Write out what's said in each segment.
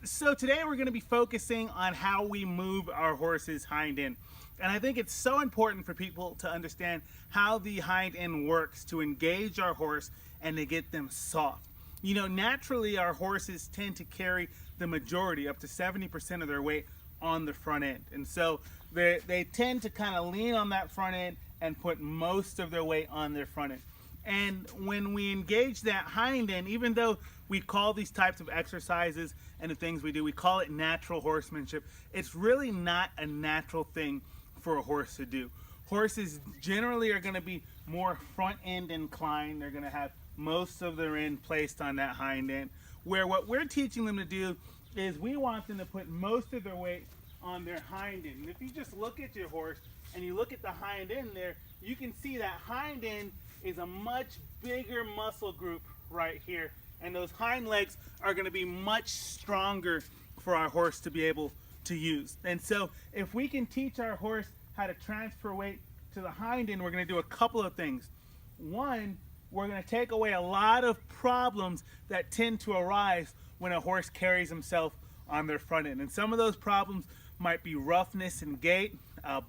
So today we're going to be focusing on how we move our horse's hind end. And I think it's so important for people to understand how the hind end works to engage our horse and to get them soft. You know, naturally our horses tend to carry the majority, up to 70% of their weight on the front end. And so they tend to kind of lean on that front end and put most of their weight on their front end. And when we engage that hind end, even though we call these types of exercises and the things we do, we call it natural horsemanship, it's really not a natural thing for a horse to do. Horses generally are going to be more front end inclined. They're going to have most of their end placed on that hind end, where what we're teaching them to do is we want them to put most of their weight on their hind end. And if you just look at your horse and you look at the hind end there, you can see that hind end is a much bigger muscle group right here, and those hind legs are going to be much stronger for our horse to be able to use. And so if we can teach our horse how to transfer weight to the hind end, we're going to do a couple of things. One, we're going to take away a lot of problems that tend to arise when a horse carries himself on their front end. And some of those problems might be roughness and gait.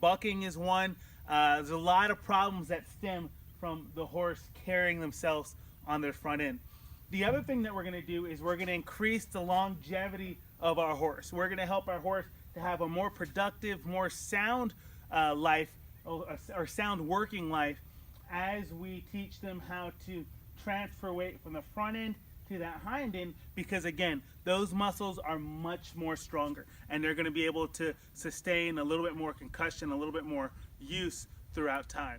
Bucking is one. There's a lot of problems that stem from the horse carrying themselves on their front end. The other thing that we're going to do is we're going to increase the longevity of our horse. We're going to help our horse to have a more productive, more sound life, or sound working life, as we teach them how to transfer weight from the front end to that hind end, because again, those muscles are much more stronger and they're going to be able to sustain a little bit more concussion, a little bit more use throughout time.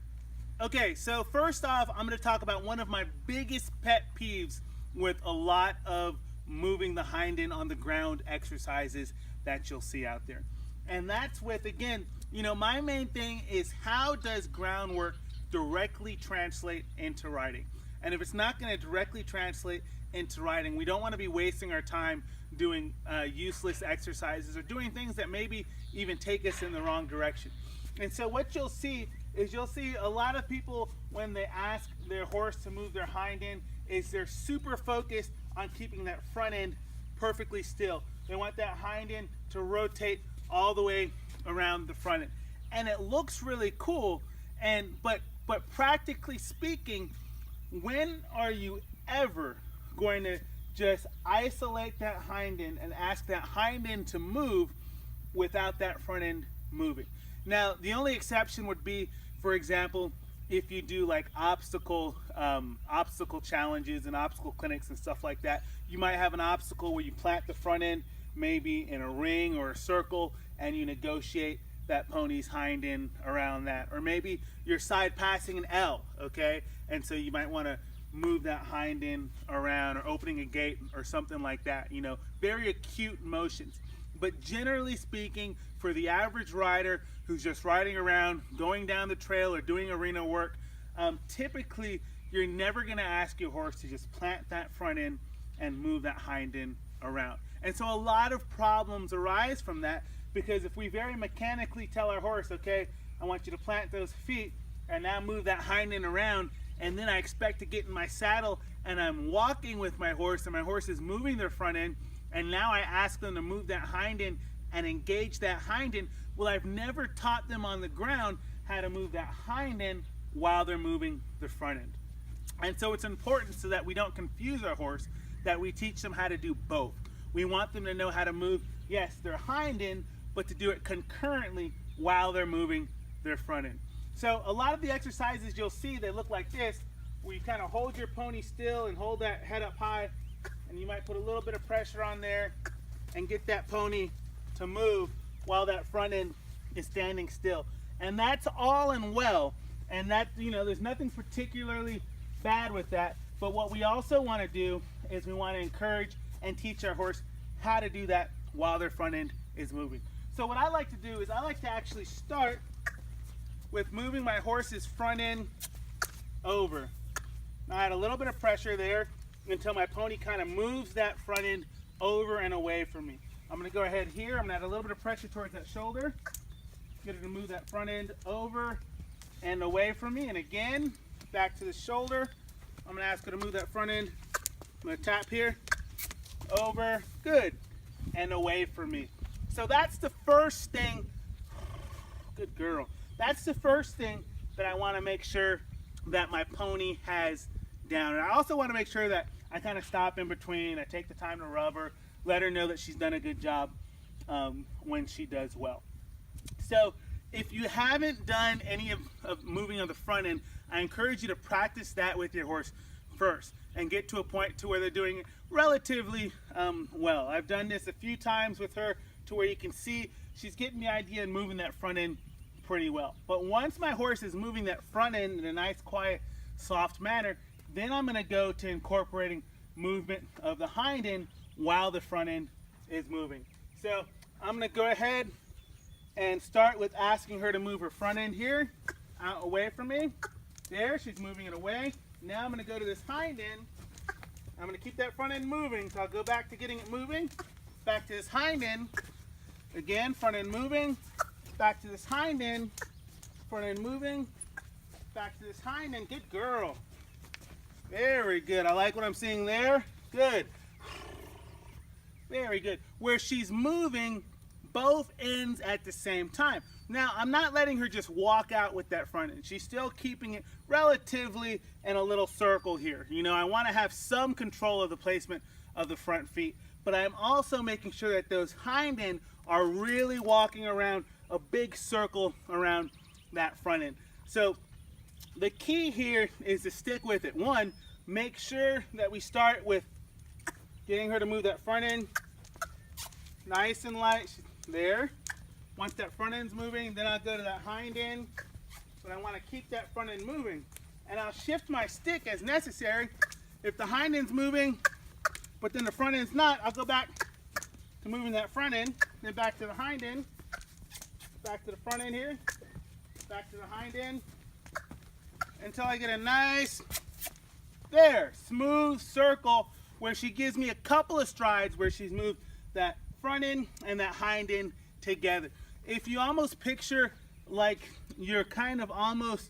Okay, so first off, I'm going to talk about one of my biggest pet peeves with a lot of moving the hind end on the ground exercises that you'll see out there. And that's with, again, you know, my main thing is how does groundwork directly translate into riding? And if it's not going to directly translate into riding, we don't want to be wasting our time doing useless exercises or doing things that maybe even take us in the wrong direction. And so what you'll see is a lot of people, when they ask their horse to move their hind end, is they're super focused on keeping that front end perfectly still. They want that hind end to rotate all the way around the front end. And it looks really cool, but practically speaking, when are you ever going to just isolate that hind end and ask that hind end to move without that front end moving? Now, the only exception would be, for example, if you do like obstacle challenges and obstacle clinics and stuff like that. You might have an obstacle where you plant the front end maybe in a ring or a circle and you negotiate that pony's hind end around that. Or maybe you're side passing an L, okay? And so you might want to move that hind end around, or opening a gate or something like that, you know, very acute motions. But generally speaking, for the average rider who's just riding around, going down the trail or doing arena work, typically you're never going to ask your horse to just plant that front end and move that hind end around. And so a lot of problems arise from that, because if we very mechanically tell our horse, okay, I want you to plant those feet and now move that hind end around, and then I expect to get in my saddle and I'm walking with my horse and my horse is moving their front end, and now I ask them to move that hind end and engage that hind end. Well, I've never taught them on the ground how to move that hind end while they're moving the front end. And so it's important, so that we don't confuse our horse, that we teach them how to do both. We want them to know how to move, yes, their hind end, but to do it concurrently while they're moving their front end. So a lot of the exercises you'll see, they look like this, where you kind of hold your pony still and hold that head up high, and you might put a little bit of pressure on there and get that pony to move while that front end is standing still. And that's all and well, and that, you know, there's nothing particularly bad with that. But what we also want to do is we want to encourage and teach our horse how to do that while their front end is moving. So what I like to do is I like to actually start with moving my horse's front end over. Now I add a little bit of pressure there until my pony kind of moves that front end over and away from me. I'm going to go ahead here. I'm going to add a little bit of pressure towards that shoulder. Get her to move that front end over and away from me. And again, back to the shoulder. I'm going to ask her to move that front end. I'm going to tap here, over, good. and away from me. So that's the first thing. Good girl. That's the first thing that I want to make sure that my pony has down. And I also want to make sure that I kind of stop in between. I take the time to rub her, let her know that she's done a good job when she does well. So if you haven't done any of moving on the front end, I encourage you to practice that with your horse first and get to a point to where they're doing it relatively well. I've done this a few times with her to where you can see she's getting the idea and moving that front end pretty well. But once my horse is moving that front end in a nice, quiet, soft manner, then I'm going to go to incorporating movement of the hind end while the front end is moving. So I'm going to go ahead and start with asking her to move her front end here, out away from me. There, she's moving it away. Now I'm going to go to this hind end. I'm going to keep that front end moving, so I'll go back to getting it moving. Back to this hind end. Again, front end moving. Back to this hind end. Front end moving. Back to this hind end. Good girl. Very good. I like what I'm seeing there. Good. Very good. Where she's moving both ends at the same time. Now, I'm not letting her just walk out with that front end. She's still keeping it relatively in a little circle here. You know, I want to have some control of the placement of the front feet, but I'm also making sure that those hind end are really walking around a big circle around that front end. So the key here is to stick with it. One, make sure that we start with getting her to move that front end nice and light. There. Once that front end's moving, then I'll go to that hind end. But I want to keep that front end moving. And I'll shift my stick as necessary. If the hind end's moving, but then the front end's not, I'll go back to moving that front end, then back to the hind end, back to the front end here, back to the hind end, until I get a nice, there, smooth circle where she gives me a couple of strides where she's moved that front end and that hind end together. If you almost picture like you're kind of almost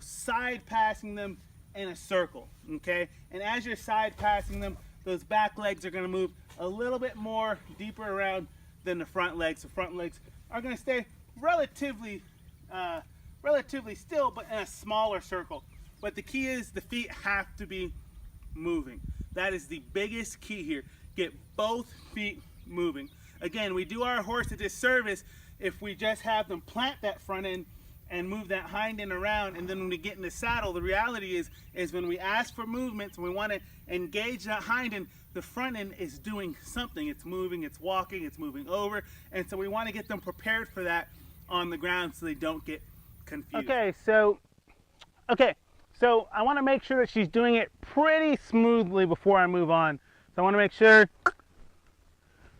side passing them in a circle, okay? And as you're side passing them, those back legs are going to move a little bit more deeper around than the front legs. The front legs are going to stay relatively still, but in a smaller circle. But the key is the feet have to be moving. That is the biggest key here. Get both feet moving. Again, we do our horse a disservice if we just have them plant that front end and move that hind end around, and then when we get in the saddle, the reality is when we ask for movements and we want to engage that hind end, the front end is doing something. It's moving, it's walking, it's moving over, and so we want to get them prepared for that on the ground so they don't get confused. Okay, so I want to make sure that she's doing it pretty smoothly before I move on. So I want to make sure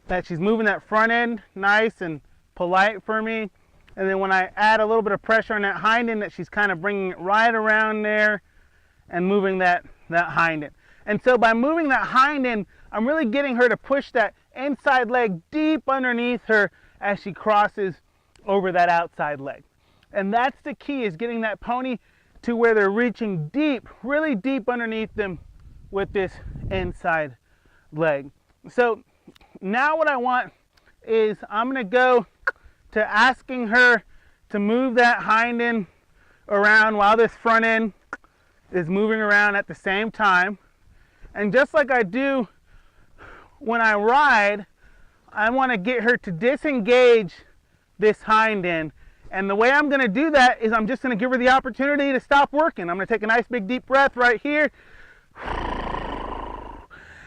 that she's moving that front end nice and polite for me. And then when I add a little bit of pressure on that hind end, that she's kind of bringing it right around there and moving that hind end. And so by moving that hind end, I'm really getting her to push that inside leg deep underneath her as she crosses over that outside leg. And that's the key, is getting that pony to where they're reaching deep, really deep underneath them with this inside leg. So now what I want is I'm going to go to asking her to move that hind end around while this front end is moving around at the same time. And just like I do when I ride, I want to get her to disengage this hind end. And the way I'm going to do that is I'm just going to give her the opportunity to stop working. I'm going to take a nice big deep breath right here.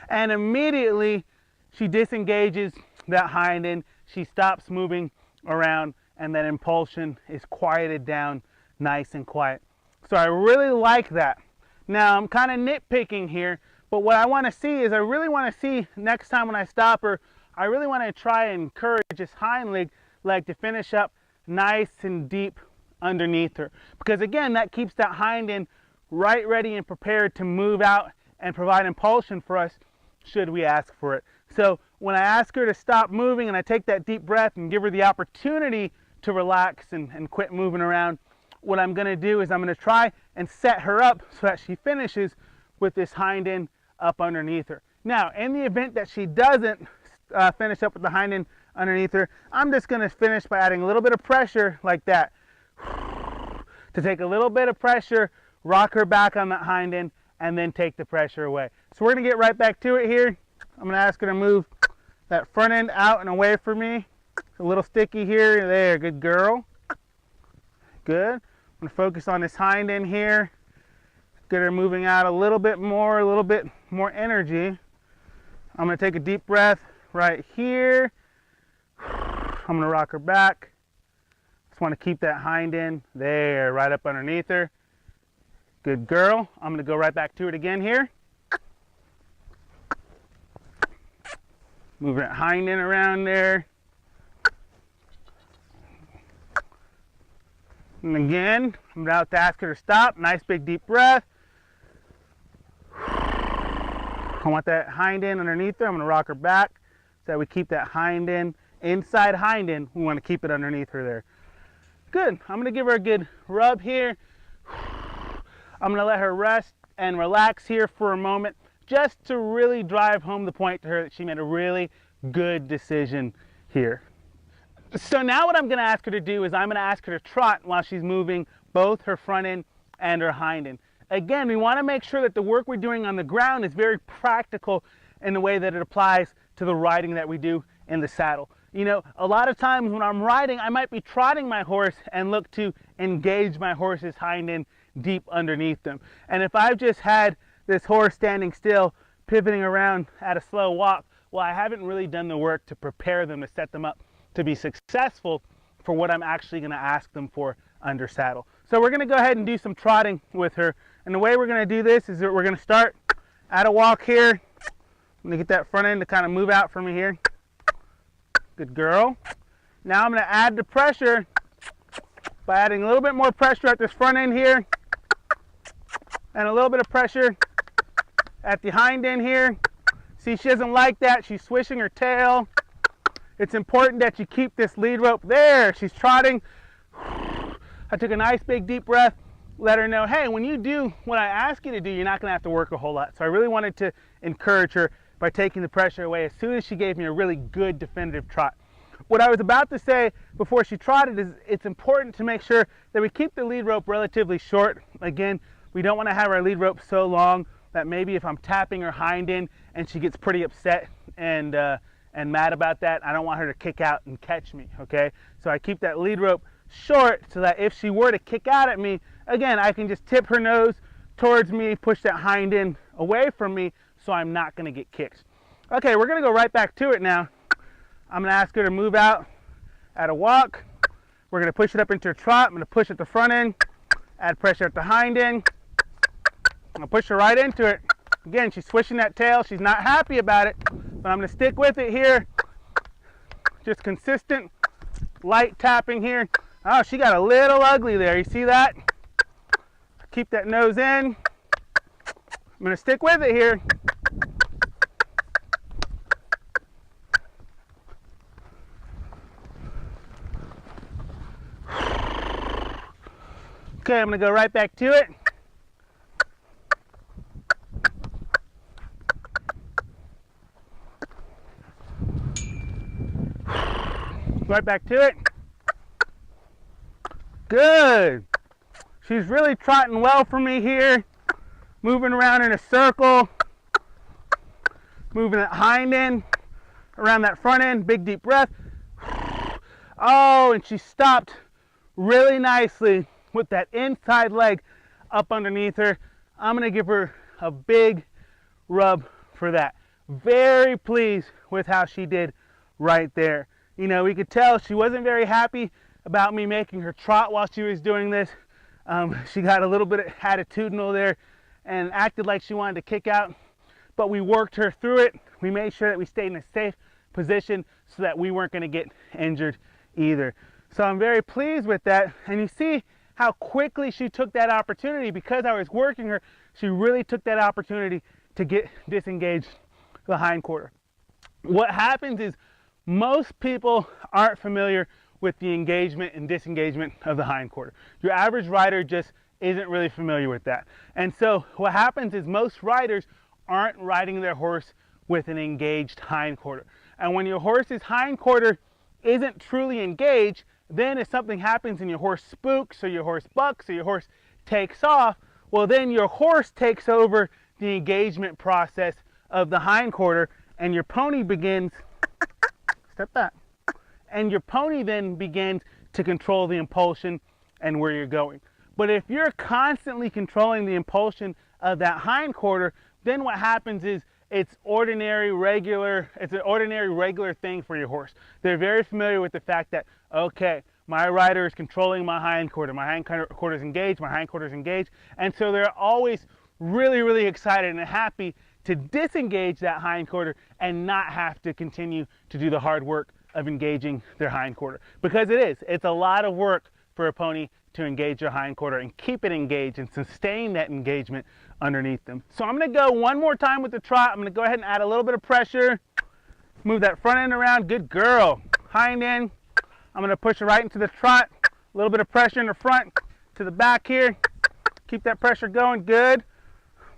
And immediately she disengages that hind end. She stops moving around, and that impulsion is quieted down nice and quiet. So I really like that. Now I'm kind of nitpicking here, but what I want to see is I really want to see next time when I stop her, I really want to try and encourage this hind leg to finish up nice and deep underneath her. Because again, that keeps that hind end right ready and prepared to move out and provide impulsion for us should we ask for it. So when I ask her to stop moving and I take that deep breath and give her the opportunity to relax and quit moving around, what I'm going to do is I'm going to try and set her up so that she finishes with this hind end up underneath her. Now, in the event that she doesn't finish up with the hind end underneath her. I'm just going to finish by adding a little bit of pressure like that. To take a little bit of pressure, rock her back on that hind end, and then take the pressure away. So we're going to get right back to it here. I'm going to ask her to move that front end out and away from me. It's a little sticky here. There, good girl. Good. I'm going to focus on this hind end here. Get her moving out a little bit more energy. I'm going to take a deep breath right here. I'm going to rock her back. Just want to keep that hind end there, right up underneath her. Good girl. I'm going to go right back to it again here. Move that hind end around there. And again, I'm about to ask her to stop. Nice big deep breath. I want that hind end underneath her. I'm going to rock her back so that we keep that hind end, inside hind end. We want to keep it underneath her there. Good. I'm going to give her a good rub here. I'm going to let her rest and relax here for a moment, just to really drive home the point to her that she made a really good decision here. So now what I'm going to ask her to do is I'm going to ask her to trot while she's moving both her front end and her hind end. Again, we want to make sure that the work we're doing on the ground is very practical in the way that it applies to the riding that we do in the saddle. You know, a lot of times when I'm riding, I might be trotting my horse and look to engage my horse's hind end deep underneath them. And if I've just had this horse standing still, pivoting around at a slow walk, well, I haven't really done the work to prepare them, to set them up to be successful for what I'm actually going to ask them for under saddle. So we're going to go ahead and do some trotting with her. And the way we're going to do this is that we're going to start at a walk here. I'm going to get that front end to kind of move out for me here. Good girl. Now I'm going to add the pressure by adding a little bit more pressure at this front end here and a little bit of pressure at the hind end here. See, she doesn't like that. She's swishing her tail. It's important that you keep this lead rope there. She's trotting. I took a nice big deep breath, let her know, hey, when you do what I ask you to do, you're not going to have to work a whole lot. So I really wanted to encourage her by taking the pressure away as soon as she gave me a really good definitive trot. What I was about to say before she trotted is it's important to make sure that we keep the lead rope relatively short. Again, we don't want to have our lead rope so long that maybe if I'm tapping her hind end and she gets pretty upset and mad about that, I don't want her to kick out and catch me, okay? So I keep that lead rope short so that if she were to kick out at me, again, I can just tip her nose towards me, push that hind end away from me so I'm not going to get kicked. Okay, we're going to go right back to it now. I'm going to ask her to move out at a walk. We're going to push it up into a trot. I'm going to push at the front end, add pressure at the hind end. I'm going to push her right into it. Again, she's swishing that tail. She's not happy about it, but I'm going to stick with it here. Just consistent, light tapping here. Oh, she got a little ugly there. You see that? Keep that nose in. I'm going to stick with it here. Okay, I'm going to go right back to it. Right back to it. Good. She's really trotting well for me here. Moving around in a circle. Moving that hind end around that front end. Big deep breath. Oh, and she stopped really nicely with that inside leg up underneath her. I'm going to give her a big rub for that. Very pleased with how she did right there. You know, we could tell she wasn't very happy about me making her trot while she was doing this. She got a little bit attitudinal there and acted like she wanted to kick out, but we worked her through it. We made sure that we stayed in a safe position so that we weren't going to get injured either. So I'm very pleased with that. And you see how quickly she took that opportunity. Because I was working her, she really took that opportunity to get disengaged the hind quarter. What happens is most people aren't familiar with the engagement and disengagement of the hind quarter. Your average rider just isn't really familiar with that. And so what happens is most riders aren't riding their horse with an engaged hind quarter. And when your horse's hindquarter isn't truly engaged, then if something happens and your horse spooks or your horse bucks or your horse takes off, well, then your horse takes over the engagement process of the hindquarter, and your pony begins, step back, and your pony then begins to control the impulsion and where you're going. But if you're constantly controlling the impulsion of that hindquarter, then what happens is it's an ordinary regular thing for your horse. They're very familiar with the fact that, okay, my rider is controlling my hindquarter. My hindquarter is engaged, my hindquarter is engaged. And so they're always really, really excited and happy to disengage that hindquarter and not have to continue to do the hard work of engaging their hindquarter. Because it's a lot of work for a pony to engage their hindquarter and keep it engaged and sustain that engagement underneath them. So I'm going to go one more time with the trot. I'm going to go ahead and add a little bit of pressure. Move that front end around. Good girl. Hind end. I'm going to push it right into the trot. A little bit of pressure in the front to the back here. Keep that pressure going. Good.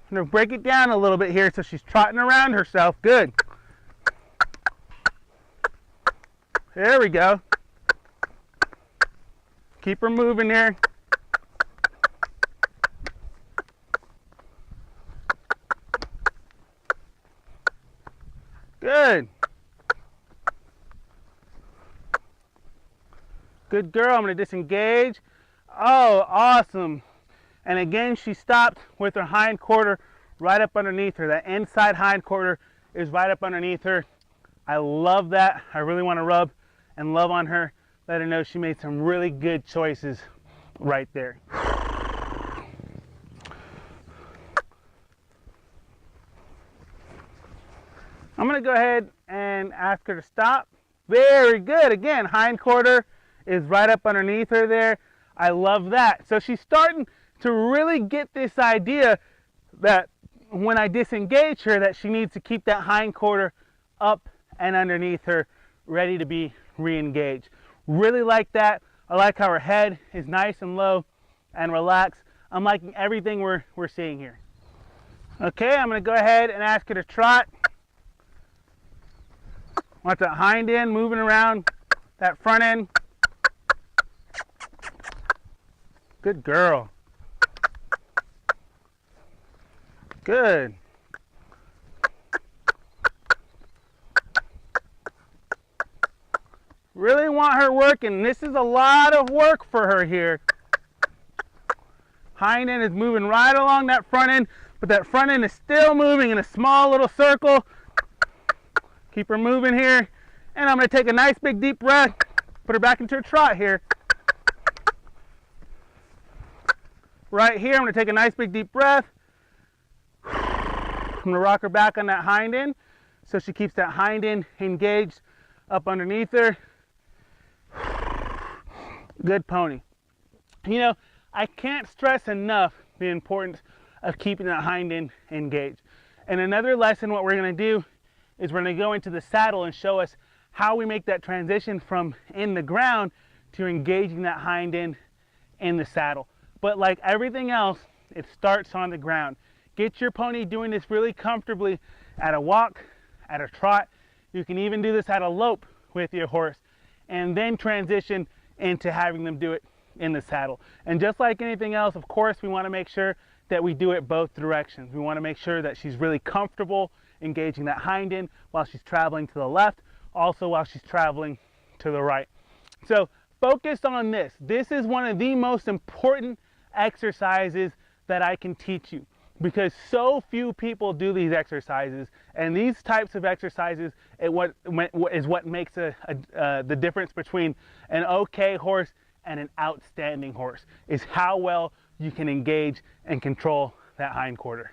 I'm going to break it down a little bit here so she's trotting around herself. Good. There we go. Keep her moving there. Good. Good girl. I'm going to disengage. Oh, awesome. And again, she stopped with her hindquarter right up underneath her. That inside hindquarter is right up underneath her. I love that. I really want to rub and love on her. Let her know she made some really good choices right there. I'm going to go ahead and ask her to stop. Very good. Again, hindquarter is right up underneath her there. I love that. So she's starting to really get this idea that when I disengage her, that she needs to keep that hindquarter up and underneath her, ready to be re-engaged. Really like that. I like how her head is nice and low and relaxed. I'm liking everything we're seeing here. Okay, I'm going to go ahead and ask her to trot. Want that hind end moving around that front end. Good girl. Good. Really want her working. This is a lot of work for her here. Hind end is moving right along that front end, but that front end is still moving in a small little circle. Keep her moving here. And I'm going to take a nice big deep breath. Put her back into a trot here. Right here, I'm going to take a nice big deep breath. I'm going to rock her back on that hind end so she keeps that hind end engaged up underneath her. Good pony. You know, I can't stress enough the importance of keeping that hind end engaged. And another lesson, what we're going to do is we're going to go into the saddle and show us how we make that transition from in the ground to engaging that hind end in the saddle. But like everything else, it starts on the ground. Get your pony doing this really comfortably at a walk, at a trot. You can even do this at a lope with your horse, and then transition into having them do it in the saddle. And just like anything else, of course, we want to make sure that we do it both directions. We want to make sure that she's really comfortable engaging that hind end while she's traveling to the left, also while she's traveling to the right. So focus on this. This is one of the most important exercises that I can teach you, because so few people do these exercises, and these types of exercises is what makes the difference between an okay horse and an outstanding horse, is how well you can engage and control that hindquarter.